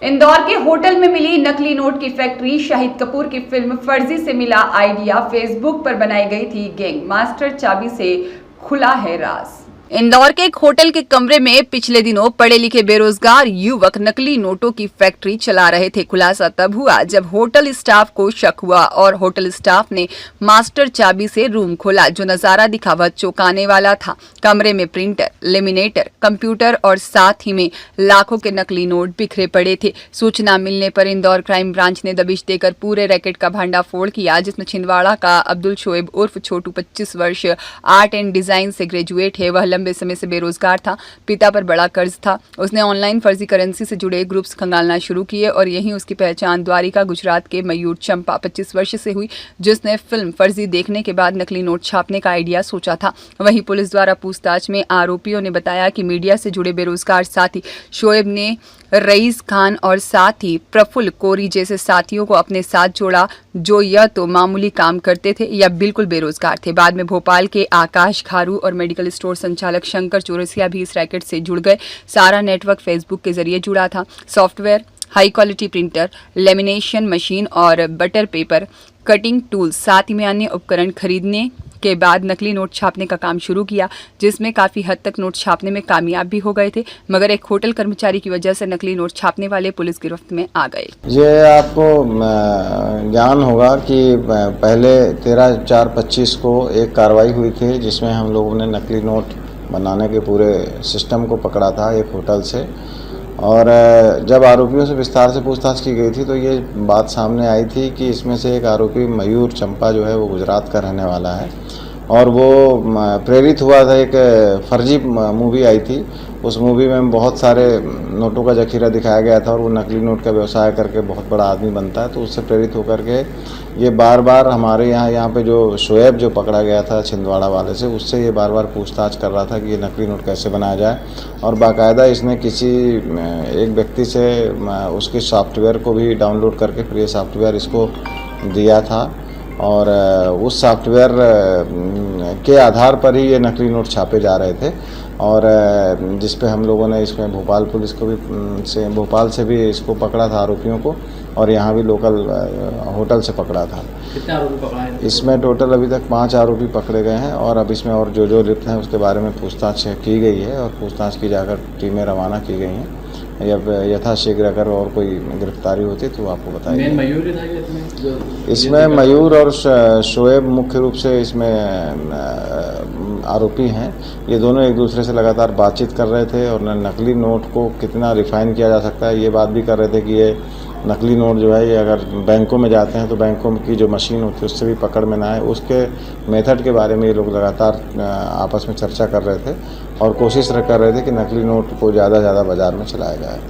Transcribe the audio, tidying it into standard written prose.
इंदौर के होटल में मिली नकली नोट की फैक्ट्री। शाहिद कपूर की फिल्म फर्जी से मिला आइडिया। फेसबुक पर बनाई गई थी गैंग। मास्टर चाबी से खुला है राज। इंदौर के एक होटल के कमरे में पिछले दिनों पढ़े लिखे बेरोजगार युवक नकली नोटों की फैक्ट्री चला रहे थे। खुलासा तब हुआ जब होटल स्टाफ को शक हुआ और होटल स्टाफ ने मास्टर चाबी से रूम खोला। जो नजारा दिखा वह चौंकाने वाला था। कमरे में प्रिंटर, लेमिनेटर, कंप्यूटर और साथ ही में लाखों के नकली नोट बिखरे पड़े थे। सूचना मिलने पर इंदौर क्राइम ब्रांच ने दबिश देकर पूरे रैकेट का भंडाफोड़ किया, जिसमें छिंदवाड़ा का अब्दुल शोएब उर्फ छोटू 25 वर्ष आर्ट एंड डिजाइन से ग्रेजुएट है। वह लंबे समय से बेरोजगार था। पिता पर बड़ा कर्ज था। उसने ऑनलाइन फर्जी करेंसी से जुड़े ग्रुप्स खंगालना शुरू किए और यहीं उसकी पहचान द्वारिका गुजरात के मयूर चंपा 25 वर्ष से हुई, जिसने फिल्म फर्जी देखने के बाद नकली नोट छापने का आइडिया सोचा था। वहीं पुलिस द्वारा पूछताछ में आरोपियों ने बताया कि मीडिया से जुड़े बेरोजगार साथी शोएब ने रईस खान और साथ ही प्रफुल्ल कोरी जैसे साथियों को अपने साथ जोड़ा, जो या तो मामूली काम करते थे या बिल्कुल बेरोजगार थे। बाद में भोपाल के आकाश खारू और मेडिकल स्टोर संचालक शंकर चौरसिया भी इस रैकेट से जुड़ गए। सारा नेटवर्क फेसबुक के जरिए जुड़ा था। Software, high quality printer, lamination machine और बटर पेपर कटिंग टूल्स, साथ ही में अन्य उपकरण खरीदने के बाद नकली नोट छापने का काम शुरू किया, जिसमें काफी हद तक नोट छापने में कामयाब भी हो गए थे। मगर एक होटल कर्मचारी की वजह से नकली नोट छापने वाले पुलिस गिरफ्त में आ गए। ये आपको ज्ञान होगा कि पहले 13/4/25 को एक कार्रवाई हुई थी, जिसमें हम लोगों ने नकली नोट बनाने के पूरे सिस्टम को पकड़ा था एक होटल से। और जब आरोपियों से विस्तार से पूछताछ की गई थी तो ये बात सामने आई थी कि इसमें से एक आरोपी मयूर चंपा जो है वो गुजरात का रहने वाला है और वो प्रेरित हुआ था। एक फर्जी मूवी आई थी, उस मूवी में बहुत सारे नोटों का जखीरा दिखाया गया था और वो नकली नोट का व्यवसाय करके बहुत बड़ा आदमी बनता है। तो उससे प्रेरित होकर के ये बार बार हमारे यहाँ पे जो शोएब जो पकड़ा गया था छिंदवाड़ा वाले से, उससे ये बार बार पूछताछ कर रहा था कि ये नकली नोट कैसे बनाया जाए। और बाकायदा इसने किसी एक व्यक्ति से उसके सॉफ्टवेयर को भी डाउनलोड करके फिर ये सॉफ्टवेयर इसको दिया था और उस सॉफ्टवेयर के आधार पर ही ये नकली नोट छापे जा रहे थे। और जिस पे हम लोगों ने इसमें भोपाल पुलिस को भी भोपाल से भी इसको पकड़ा था आरोपियों को, और यहाँ भी लोकल होटल से पकड़ा था। कितने आरोपी पकड़े हैं? इसमें टोटल अभी तक 5 आरोपी पकड़े गए हैं और अब इसमें और जो लिप्त हैं उसके बारे में पूछताछ की गई है और पूछताछ की जाकर टीमें रवाना की गई हैं। यथाशीघ्र अगर और कोई गिरफ्तारी होती तो आपको बताएंगे। मयूर था इसमें मयूर और शोएब मुख्य रूप से इसमें आरोपी हैं। ये दोनों एक दूसरे से लगातार बातचीत कर रहे थे और नकली नोट को कितना रिफाइन किया जा सकता है ये बात भी कर रहे थे कि ये नकली नोट जो है ये अगर बैंकों में जाते हैं तो बैंकों की जो मशीन होती है उससे भी पकड़ में ना आए, उसके मेथड के बारे में ये लोग लगातार आपस में चर्चा कर रहे थे और कोशिश कर रहे थे कि नकली नोट को ज़्यादा से ज़्यादा बाज़ार में चलाया जाए।